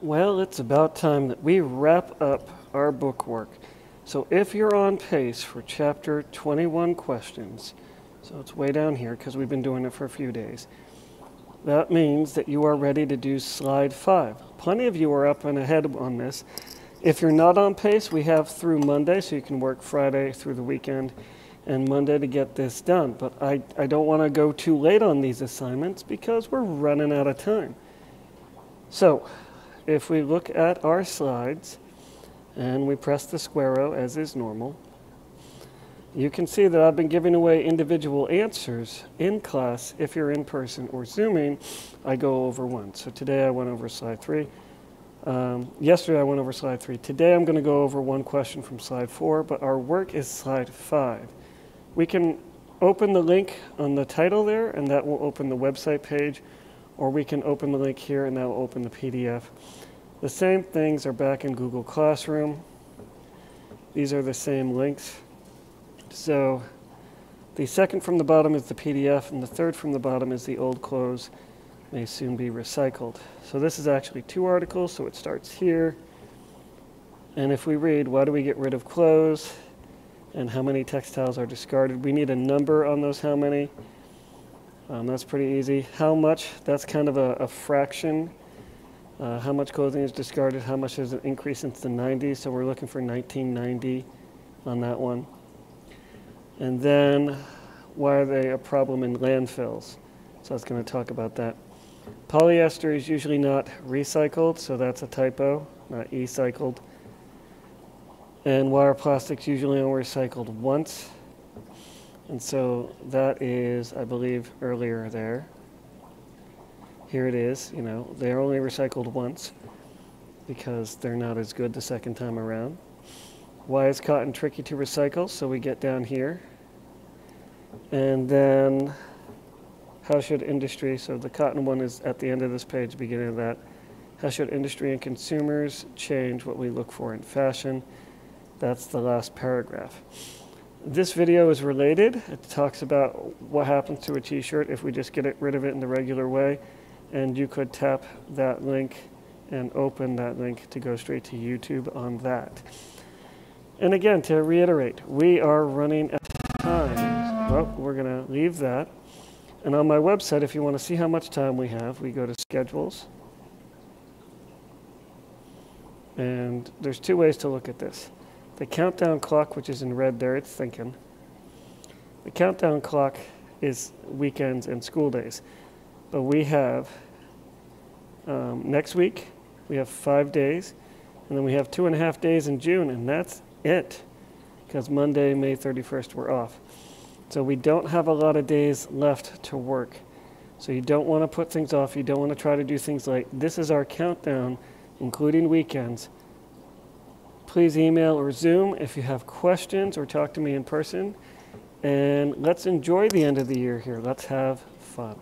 Well, it's about time that we wrap up our book work. So if you're on pace for chapter 21 questions, so it's way down here because we've been doing it for a few days, that means that you are ready to do slide 5. Plenty of you are up and ahead on this. If you're not on pace, we have through Monday, so you can work Friday through the weekend and Monday to get this done. But I don't want to go too late on these assignments because we're running out of time. So if we look at our slides and we press the square arrow as is normal, you can see that I've been giving away individual answers in class. If you're in person or Zooming, I go over one. So today I went over slide 3. Yesterday I went over slide 3. Today I'm going to go over one question from slide 4, but our work is slide 5. We can open the link on the title there, and that will open the website page, or we can open the link here and that will open the PDF. The same things are back in Google Classroom. These are the same links. So the second from the bottom is the PDF, and the third from the bottom is the old clothes may soon be recycled. So this is actually 2 articles, so it starts here. And if we read, why do we get rid of clothes and how many textiles are discarded? We need a number on those how many. That's pretty easy. How much? That's kind of a fraction. How much clothing is discarded? How much is an increase since the 90s? So we're looking for 1990 on that one. And then, why are they a problem in landfills? So I was going to talk about that. Polyester is usually not recycled, so that's a typo, not e-cycled. And why are plastics usually only recycled once? And so that is, I believe, earlier there. Here it is, they're only recycled once because they're not as good the second time around. Why is cotton tricky to recycle? So we get down here. And then, how should industry, so the cotton one is at the end of this page, beginning of that. How should industry and consumers change what we look for in fashion? That's the last paragraph. This video is related. It talks about what happens to a t-shirt if we just get rid of it in the regular way. And you could tap that link and open that link to go straight to YouTube on that. And again, to reiterate, we are running out of time. Well, we're going to leave that. And on my website, if you want to see how much time we have, we go to Schedules. And there's 2 ways to look at this. The countdown clock, which is in red there, it's thinking. The countdown clock is weekends and school days. But we have, next week, we have 5 days. And then we have 2.5 days in June, and that's it. Because Monday, May 31st, we're off. So we don't have a lot of days left to work. So you don't want to put things off. You don't want to try to do things like, this is our countdown, including weekends. Please email or Zoom if you have questions, or talk to me in person. And let's enjoy the end of the year here. Let's have fun.